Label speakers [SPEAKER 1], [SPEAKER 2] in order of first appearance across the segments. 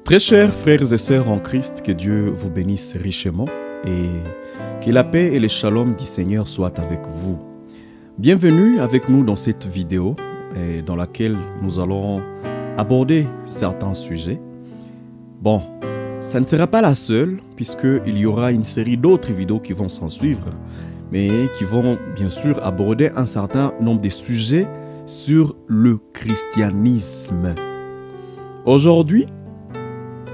[SPEAKER 1] Très chers frères et sœurs en Christ, que Dieu vous bénisse richement et que la paix et le shalom du Seigneur soient avec vous. Bienvenue avec nous dans cette vidéo dans laquelle nous allons aborder certains sujets. Bon, ça ne sera pas la seule puisqu'il y aura une série d'autres vidéos qui vont s'en suivre, mais qui vont bien sûr aborder un certain nombre de sujets sur le christianisme. Aujourd'hui,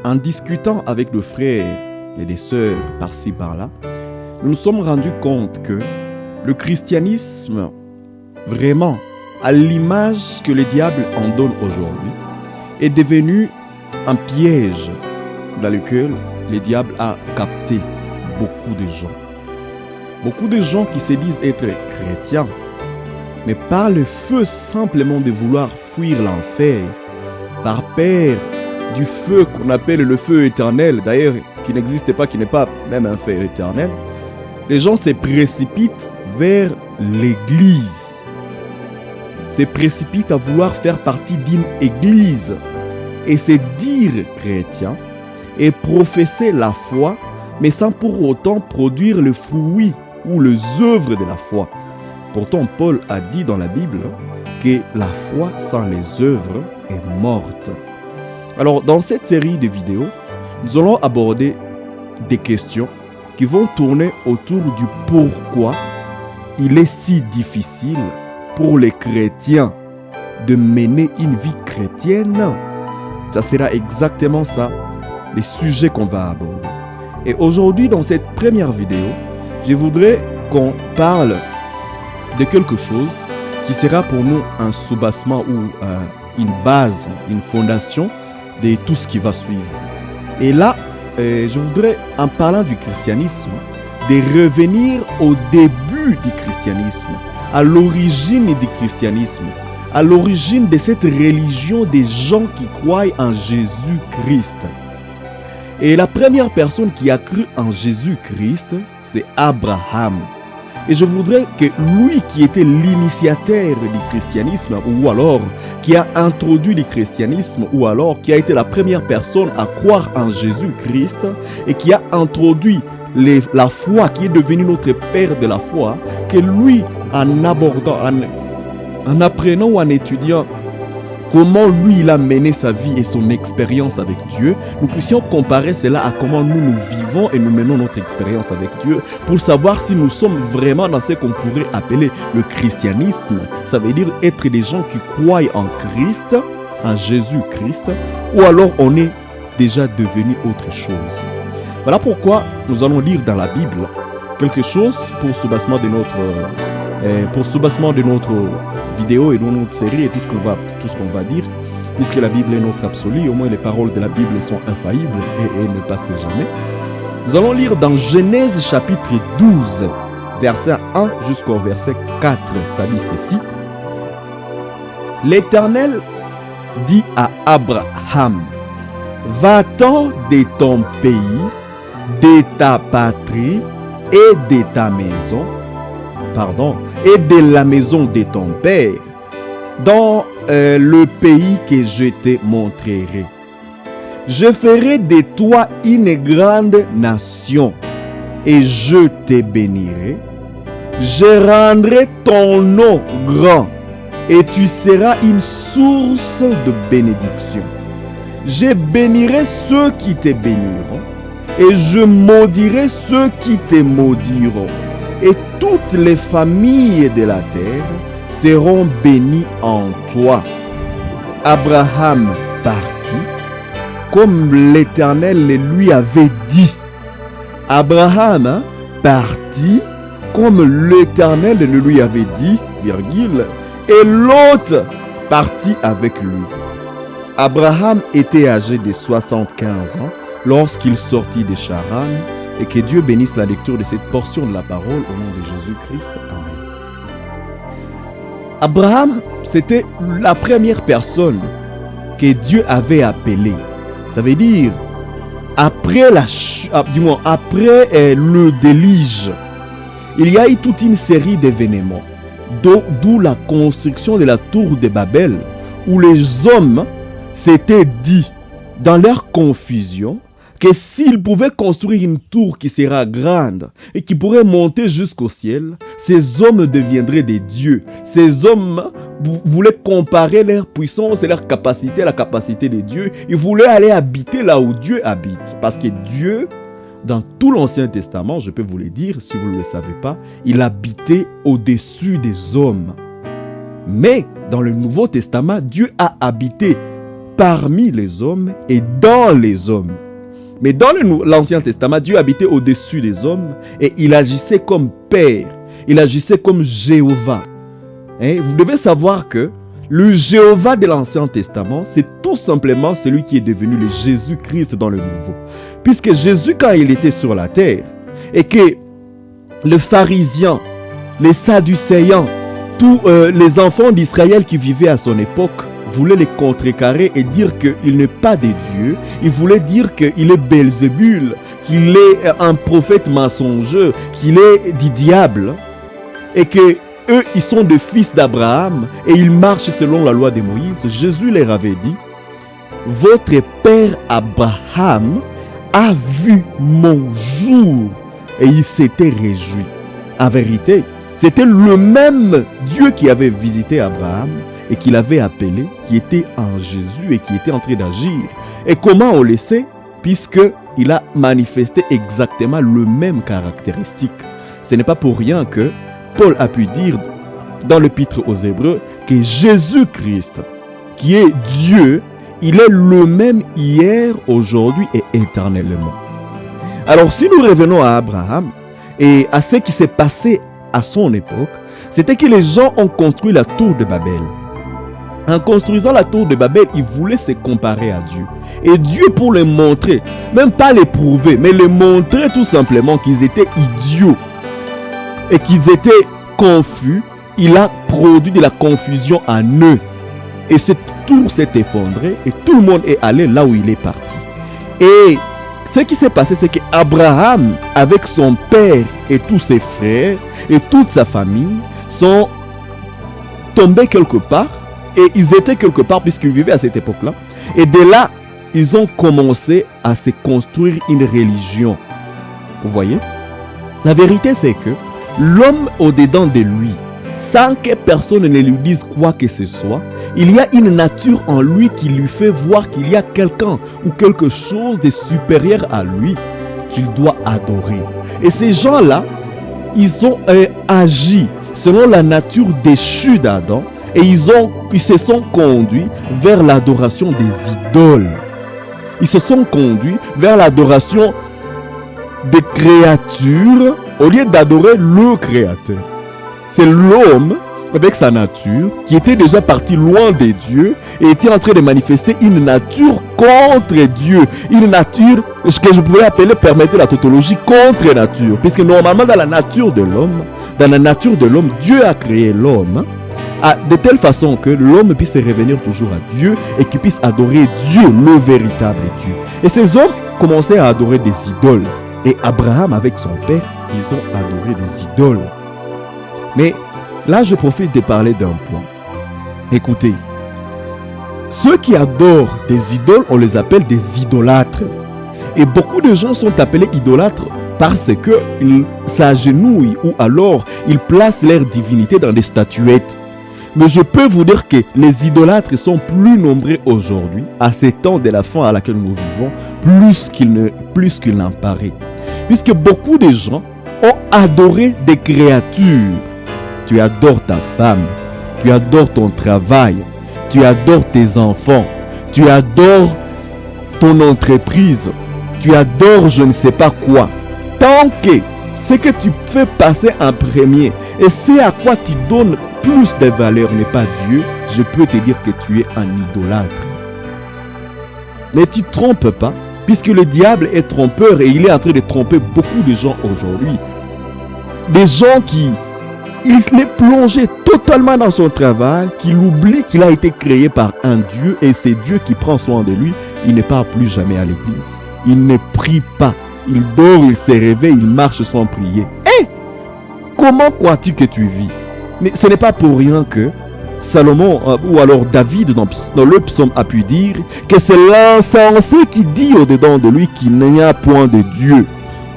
[SPEAKER 1] en discutant avec nos frères et des sœurs par-ci par-là, nous nous sommes rendus compte que le christianisme, vraiment, à l'image que le diable en donne aujourd'hui, est devenu un piège dans lequel le diable a capté beaucoup de gens. Beaucoup de gens qui se disent être chrétiens, mais par le feu simplement de vouloir fuir l'enfer, par peur du feu qu'on appelle le feu éternel, d'ailleurs qui n'existe pas, qui n'est pas même un feu éternel, les gens se précipitent vers l'église, se précipitent à vouloir faire partie d'une église et se dire chrétien et professer la foi, mais sans pour autant produire le fruit ou les œuvres de la foi. Pourtant, Paul a dit dans la Bible que la foi sans les œuvres est morte. Alors, dans cette série de vidéos, nous allons aborder des questions qui vont tourner autour du pourquoi il est si difficile pour les chrétiens de mener une vie chrétienne. Ça sera exactement ça, les sujets qu'on va aborder. Et aujourd'hui, dans cette première vidéo, je voudrais qu'on parle de quelque chose qui sera pour nous un soubassement ou une base, une fondation de tout ce qui va suivre. Et là, je voudrais, en parlant du christianisme, de revenir au début du christianisme, à l'origine du christianisme, à l'origine de cette religion des gens qui croient en Jésus-Christ. Et la première personne qui a cru en Jésus-Christ, c'est Abraham. Et je voudrais que lui qui était l'initiateur du christianisme, ou alors qui a introduit le christianisme, ou alors qui a été la première personne à croire en Jésus-Christ et qui a introduit la foi, qui est devenue notre père de la foi, que lui, en abordant, en apprenant ou en étudiant comment lui il a mené sa vie et son expérience avec Dieu, nous puissions comparer cela à comment nous vivons et nous menons notre expérience avec Dieu pour savoir si nous sommes vraiment dans ce qu'on pourrait appeler le christianisme. Ça veut dire être des gens qui croient en Christ, en Jésus-Christ, ou alors on est déjà devenu autre chose. Voilà pourquoi nous allons lire dans la Bible quelque chose pour soubassement de notre vidéo et de notre série et tout ce qu'on va dire, puisque la Bible est notre absolu, au moins les paroles de la Bible sont infaillibles et ne passent jamais. Nous allons lire dans Genèse chapitre 12, verset 1 jusqu'au verset 4. Ça dit ceci. L'Éternel dit à Abraham, va-t'en de ton pays, de ta patrie et de ta maison, et de la maison de ton père, dans le pays que je te montrerai. Je ferai de toi une grande nation, et je te bénirai. Je rendrai ton nom grand, et tu seras une source de bénédiction. Je bénirai ceux qui te béniront, et je maudirai ceux qui te maudiront. Et toutes les familles de la terre seront bénies en toi. Abraham partit comme l'Éternel le lui avait dit. Abraham partit comme l'Éternel le lui avait dit, virgule, et Lot partit avec lui. Abraham était âgé de 75 ans lorsqu'il sortit de Charan. Et que Dieu bénisse la lecture de cette portion de la parole au nom de Jésus-Christ. Amen. Abraham, c'était la première personne que Dieu avait appelée. Ça veut dire, après le déluge, il y a eu toute une série d'événements. D'où la construction de la tour de Babel, où les hommes s'étaient dit, dans leur confusion, que s'ils pouvaient construire une tour qui sera grande et qui pourrait monter jusqu'au ciel, ces hommes deviendraient des dieux. Ces hommes voulaient comparer leur puissance et leur capacité à la capacité des dieux. Ils voulaient aller habiter là où Dieu habite. Parce que Dieu, dans tout l'Ancien Testament, je peux vous le dire, si vous ne le savez pas, il habitait au-dessus des hommes. Mais dans le Nouveau Testament, Dieu a habité parmi les hommes et dans les hommes. Mais dans l'Ancien Testament, Dieu habitait au-dessus des hommes et il agissait comme Père. Il agissait comme Jéhovah. Vous devez savoir que le Jéhovah de l'Ancien Testament, c'est tout simplement celui qui est devenu le Jésus-Christ dans le Nouveau. Puisque Jésus, quand il était sur la terre, et que les pharisiens, les sadducéens, tous les enfants d'Israël qui vivaient à son époque, voulait les contrecarrer et dire qu'il n'est pas de Dieu. Il voulait dire qu'il est Belzébul, qu'il est un prophète mensongeux, qu'il est du diable. Et que eux, ils sont des fils d'Abraham et ils marchent selon la loi de Moïse. Jésus leur avait dit, votre père Abraham a vu mon jour et il s'était réjoui. En vérité, c'était le même Dieu qui avait visité Abraham et qu'il avait appelé, qui était en Jésus et qui était en train d'agir. Et comment on le sait? Puisqu'il a manifesté exactement le même caractéristique. Ce n'est pas pour rien que Paul a pu dire dans l'épître aux Hébreux que Jésus-Christ, qui est Dieu, il est le même hier, aujourd'hui et éternellement. Alors si nous revenons à Abraham et à ce qui s'est passé à son époque, c'était que les gens ont construit la tour de Babel. En construisant la tour de Babel, ils voulaient se comparer à Dieu. Et Dieu, pour les montrer, même pas les prouver, mais les montrer tout simplement qu'ils étaient idiots et qu'ils étaient confus, il a produit de la confusion en eux. Et cette tour s'est effondrée et tout le monde est allé là où il est parti. Et ce qui s'est passé, c'est qu'Abraham, avec son père et tous ses frères et toute sa famille, sont tombés quelque part. Et ils étaient quelque part puisqu'ils vivaient à cette époque-là. Et de là, ils ont commencé à se construire une religion. Vous voyez? La vérité, c'est que l'homme au-dedans de lui, sans que personne ne lui dise quoi que ce soit, il y a une nature en lui qui lui fait voir qu'il y a quelqu'un ou quelque chose de supérieur à lui qu'il doit adorer. Et ces gens-là, ils ont agi selon la nature déchue d'Adam. Et ils se sont conduits vers l'adoration des idoles. Ils se sont conduits vers l'adoration des créatures au lieu d'adorer le Créateur. C'est l'homme avec sa nature qui était déjà parti loin de Dieu et était en train de manifester une nature contre Dieu. Une nature, ce que je pourrais appeler, permettez la tautologie, contre nature. Puisque normalement dans la nature de l'homme, Dieu a créé l'homme de telle façon que l'homme puisse revenir toujours à Dieu et qu'il puisse adorer Dieu, le véritable Dieu. Et ces hommes commençaient à adorer des idoles. Et Abraham avec son père, ils ont adoré des idoles. Mais là, je profite de parler d'un point. Écoutez, ceux qui adorent des idoles, on les appelle des idolâtres. Et beaucoup de gens sont appelés idolâtres parce qu'ils s'agenouillent ou alors ils placent leur divinité dans des statuettes. Mais je peux vous dire que les idolâtres sont plus nombreux aujourd'hui, à ces temps de la fin à laquelle nous vivons, plus qu'il n'en paraît. Puisque beaucoup de gens ont adoré des créatures. Tu adores ta femme, tu adores ton travail, tu adores tes enfants, tu adores ton entreprise, tu adores je ne sais pas quoi. Tant que ce que tu fais passer en premier et c'est à quoi tu donnes plus de valeur n'est pas Dieu, je peux te dire que tu es un idolâtre. Mais tu ne te trompes pas, puisque le diable est trompeur et il est en train de tromper beaucoup de gens aujourd'hui. Des gens qui, il est plongé totalement dans son travail, qu'il oublie qu'il a été créé par un Dieu et c'est Dieu qui prend soin de lui. Il ne part plus jamais à l'église. Il ne prie pas. Il dort, il se réveille, il marche sans prier. Comment crois-tu que tu vis? Mais ce n'est pas pour rien que Salomon, ou alors David dans le psaume a pu dire que c'est l'insensé qui dit au-dedans de lui qu'il n'y a point de Dieu.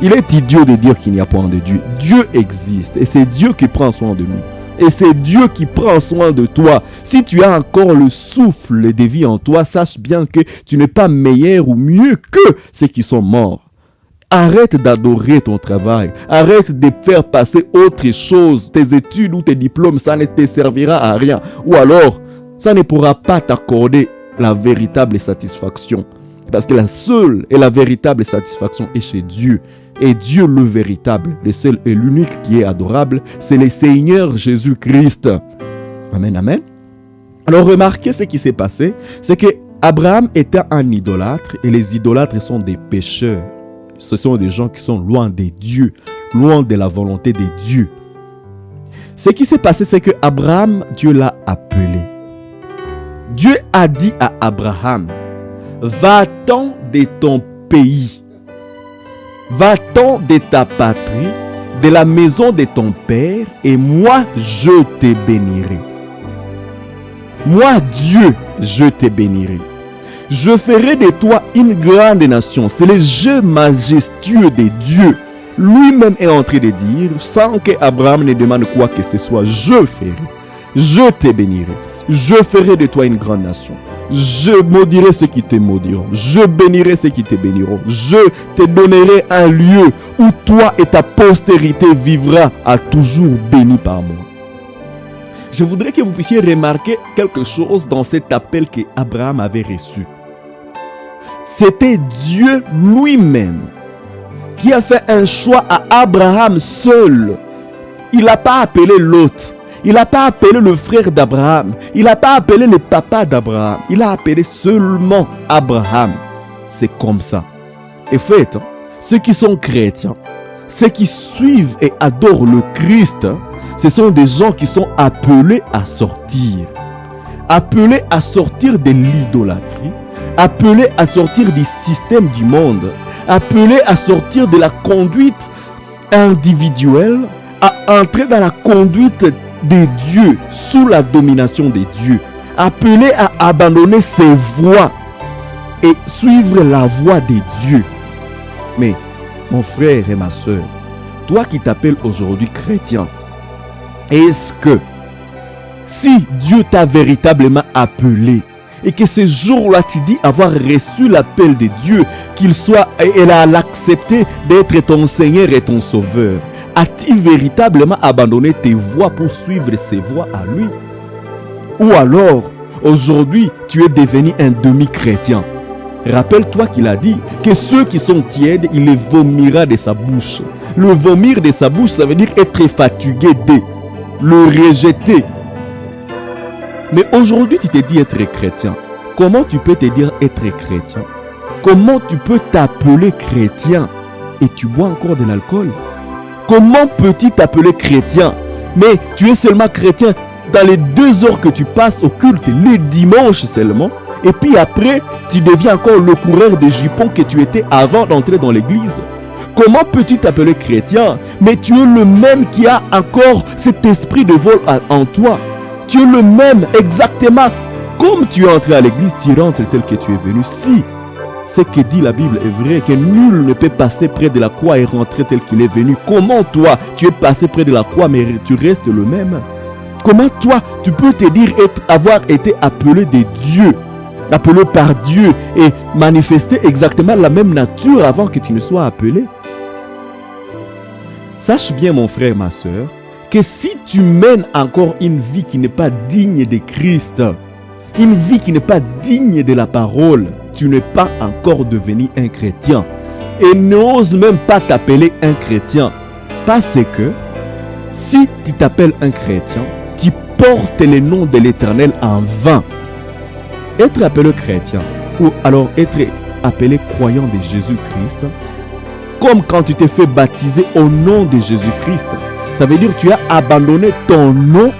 [SPEAKER 1] Il est idiot de dire qu'il n'y a point de Dieu. Dieu existe et c'est Dieu qui prend soin de nous. Et c'est Dieu qui prend soin de toi. Si tu as encore le souffle de vie en toi, sache bien que tu n'es pas meilleur ou mieux que ceux qui sont morts. Arrête d'adorer ton travail. Arrête de faire passer autre chose. Tes études ou tes diplômes, ça ne te servira à rien. Ou alors, ça ne pourra pas t'accorder la véritable satisfaction. Parce que la seule et la véritable satisfaction est chez Dieu. Et Dieu le véritable, le seul et l'unique qui est adorable, c'est le Seigneur Jésus-Christ. Amen, amen. Alors remarquez ce qui s'est passé. C'est que Abraham était un idolâtre et les idolâtres sont des pécheurs. Ce sont des gens qui sont loin de Dieu, loin de la volonté de Dieu. Ce qui s'est passé, c'est que Abraham, Dieu l'a appelé. Dieu a dit à Abraham, va-t'en de ton pays, va-t'en de ta patrie, de la maison de ton père, et moi, je te bénirai. Moi, Dieu, je te bénirai. Je ferai de toi une grande nation. C'est le jeu majestueux de Dieu. Lui-même est en train de dire, sans que Abraham ne demande quoi que ce soit, je ferai. Je te bénirai. Je ferai de toi une grande nation. Je maudirai ceux qui te maudiront. Je bénirai ceux qui te béniront. Je te donnerai un lieu où toi et ta postérité vivra à toujours béni par moi. Je voudrais que vous puissiez remarquer quelque chose dans cet appel que Abraham avait reçu. C'était Dieu lui-même qui a fait un choix à Abraham seul. Il n'a pas appelé l'autre. Il n'a pas appelé le frère d'Abraham. Il n'a pas appelé le papa d'Abraham. Il a appelé seulement Abraham. C'est comme ça. Et fait, ceux qui sont chrétiens, ceux qui suivent et adorent le Christ, ce sont des gens qui sont appelés à sortir. Appelés à sortir de l'idolâtrie. Appelés à sortir du système du monde. Appelés à sortir de la conduite individuelle, à entrer dans la conduite de Dieu, sous la domination de Dieu. Appelés à abandonner ses voies et suivre la voie de Dieu. Mais, mon frère et ma soeur, toi qui t'appelles aujourd'hui chrétien, est-ce que si Dieu t'a véritablement appelé et que ce jour-là tu dis avoir reçu l'appel de Dieu, qu'il soit et elle a accepté d'être ton Seigneur et ton Sauveur, as-tu véritablement abandonné tes voies pour suivre ses voies à lui? Ou alors, aujourd'hui, tu es devenu un demi-chrétien. Rappelle-toi qu'il a dit que ceux qui sont tièdes, il les vomira de sa bouche. Le vomir de sa bouche, ça veut dire être fatigué de, le rejeter. Mais aujourd'hui, tu te dis être chrétien. Comment tu peux te dire être chrétien? Comment tu peux t'appeler chrétien et tu bois encore de l'alcool? Comment peux-tu t'appeler chrétien, mais tu es seulement chrétien dans les 2 heures que tu passes au culte, les dimanches seulement, et puis après, tu deviens encore le coureur des jupons que tu étais avant d'entrer dans l'église? Comment peux-tu t'appeler chrétien, mais tu es le même qui a encore cet esprit de vol en toi? Tu es le même exactement comme tu es entré à l'église, tu rentres tel que tu es venu. Si ce que dit la Bible est vrai, que nul ne peut passer près de la croix et rentrer tel qu'il est venu, comment toi, tu es passé près de la croix mais tu restes le même? Comment toi, tu peux te dire avoir été appelé de Dieu, appelé par Dieu et manifester exactement la même nature avant que tu ne sois appelé? Sache bien, mon frère, ma soeur, que si tu mènes encore une vie qui n'est pas digne de Christ, une vie qui n'est pas digne de la parole, tu n'es pas encore devenu un chrétien. Et n'ose même pas t'appeler un chrétien. Parce que si tu t'appelles un chrétien, tu portes le nom de l'Éternel en vain. Être appelé chrétien, ou alors être appelé croyant de Jésus-Christ, comme quand tu t'es fait baptiser au nom de Jésus-Christ, ça veut dire que tu as abandonné ton nom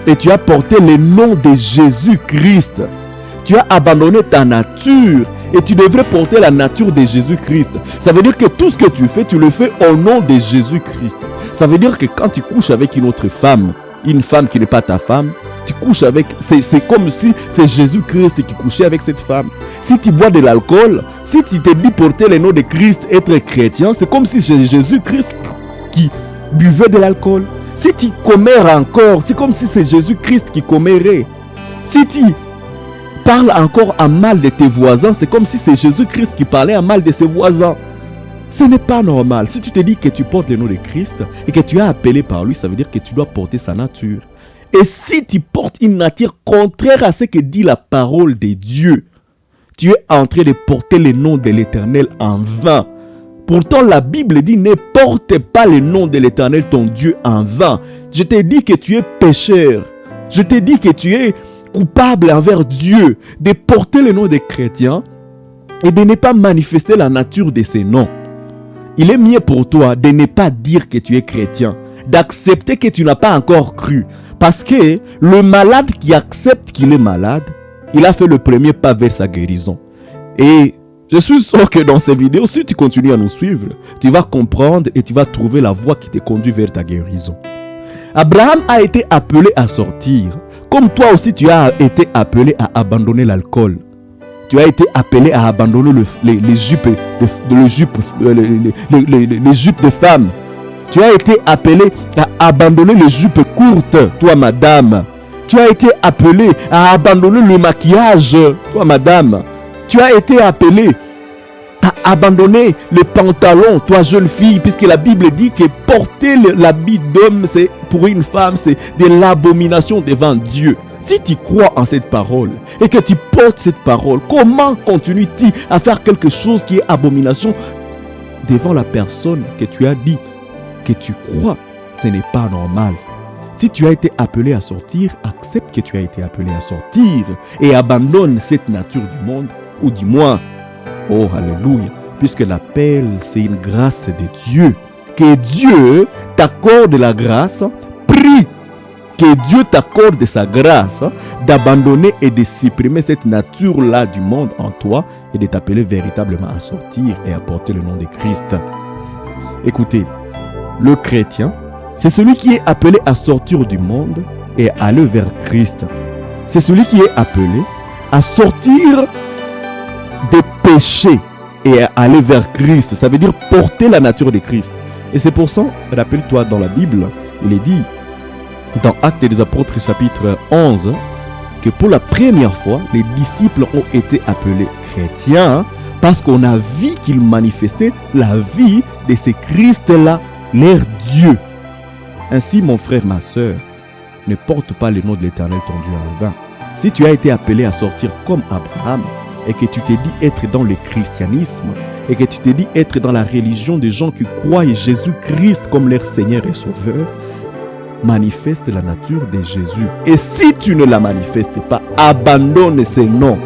[SPEAKER 1] et tu as porté le nom de Jésus-Christ. Tu as abandonné ta nature et tu devrais porter la nature de Jésus-Christ. Ça veut dire que tout ce que tu fais, tu le fais au nom de Jésus-Christ. Ça veut dire que quand tu couches avec une autre femme, une femme qui n'est pas ta femme, tu couches avec... C'est comme si c'est Jésus-Christ qui couchait avec cette femme. Si tu bois de l'alcool, si tu te dis porter le nom de Christ, être chrétien, c'est comme si c'est Jésus-Christ qui buvait de l'alcool. Si tu commères encore, c'est comme si c'est Jésus-Christ qui commérait. Si tu parles encore à mal de tes voisins, c'est comme si c'est Jésus-Christ qui parlait à mal de ses voisins. Ce n'est pas normal. Si tu te dis que tu portes le nom de Christ et que tu es appelé par lui, ça veut dire que tu dois porter sa nature. Et si tu portes une nature contraire à ce que dit la parole de Dieu, tu es en train de porter le nom de l'Éternel en vain. Pourtant, la Bible dit, ne porte pas le nom de l'Éternel, ton Dieu, en vain. Je t'ai dit que tu es pécheur. Je t'ai dit que tu es coupable envers Dieu de porter le nom des chrétiens et de ne pas manifester la nature de ces noms. Il est mieux pour toi de ne pas dire que tu es chrétien, d'accepter que tu n'as pas encore cru. Parce que le malade qui accepte qu'il est malade, il a fait le premier pas vers sa guérison. Et je suis sûr que dans ces vidéos, si tu continues à nous suivre, tu vas comprendre et tu vas trouver la voie qui te conduit vers ta guérison. Abraham a été appelé à sortir, comme toi aussi tu as été appelé à abandonner l'alcool. Tu as été appelé à abandonner les jupes de femmes. Tu as été appelé à abandonner les jupes courtes, toi madame. Tu as été appelé à abandonner le maquillage, toi madame. Tu as été appelé à abandonner le pantalon, toi jeune fille, puisque la Bible dit que porter l'habit d'homme, c'est pour une femme, c'est de l'abomination devant Dieu. Si tu crois en cette parole et que tu portes cette parole, comment continues-tu à faire quelque chose qui est abomination devant la personne que tu as dit que tu crois? Ce n'est pas normal. Si tu as été appelé à sortir, accepte que tu as été appelé à sortir et abandonne cette nature du monde, ou du moins, oh alléluia, puisque l'appel c'est une grâce de Dieu. Que Dieu t'accorde la grâce, prie que Dieu t'accorde sa grâce d'abandonner et de supprimer cette nature-là du monde en toi et de t'appeler véritablement à sortir et à porter le nom de Christ. Écoutez, le chrétien, c'est celui qui est appelé à sortir du monde et à aller vers Christ. C'est celui qui est appelé à sortir des péchés et à aller vers Christ. Ça veut dire porter la nature de Christ. Et c'est pour ça, rappelle-toi dans la Bible, il est dit dans Actes des Apôtres chapitre 11 que pour la première fois, les disciples ont été appelés chrétiens parce qu'on a vu qu'ils manifestaient la vie de ces Christ-là, leur Dieu. Ainsi, mon frère, ma soeur, ne porte pas le nom de l'Éternel ton Dieu en vain. Si tu as été appelé à sortir comme Abraham et que tu t'es dit être dans le christianisme et que tu t'es dit être dans la religion des gens qui croient Jésus-Christ comme leur Seigneur et Sauveur, manifeste la nature de Jésus. Et si tu ne la manifestes pas, abandonne ces noms.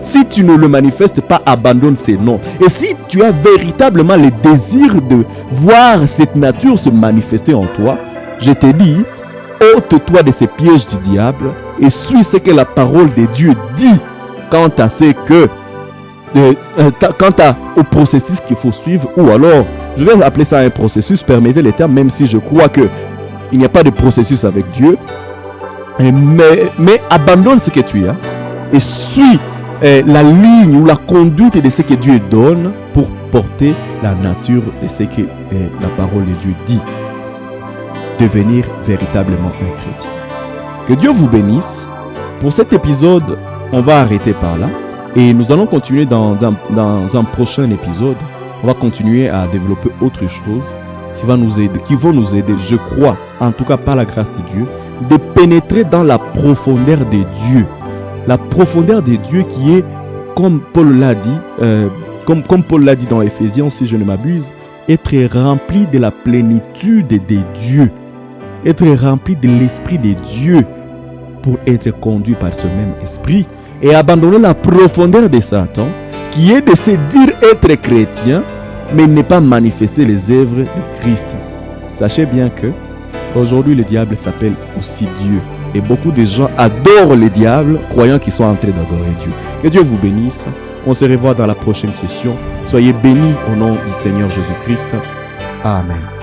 [SPEAKER 1] Si tu ne le manifestes pas, abandonne ces noms. Et si tu as véritablement le désir de voir cette nature se manifester en toi, je te dis, ôte-toi de ces pièges du diable et suis ce que la parole de Dieu dit quant à ce que, quant au processus qu'il faut suivre. Ou alors, je vais appeler ça un processus, permettez les termes, même si je crois que il n'y a pas de processus avec Dieu. Mais abandonne ce que tu as et suis la ligne ou la conduite de ce que Dieu donne pour porter la nature de ce que la parole de Dieu dit. Devenir véritablement un chrétien. Que Dieu vous bénisse. Pour cet épisode, on va arrêter par là et nous allons continuer dans un prochain épisode. On va continuer à développer autre chose qui vont nous aider, je crois, en tout cas par la grâce de Dieu, de pénétrer dans la profondeur de Dieu. La profondeur de Dieu qui est, comme Paul l'a dit, comme Paul l'a dit dans Éphésiens, si je ne m'abuse, être rempli de la plénitude de Dieu. Être rempli de l'Esprit de Dieu pour être conduit par ce même Esprit et abandonner la profondeur de Satan qui est de se dire être chrétien mais ne pas manifester les œuvres de Christ. Sachez bien que aujourd'hui le diable s'appelle aussi Dieu et beaucoup de gens adorent le diable croyant qu'ils sont en train d'adorer Dieu. Que Dieu vous bénisse. On se revoit dans la prochaine session. Soyez bénis au nom du Seigneur Jésus-Christ. Amen.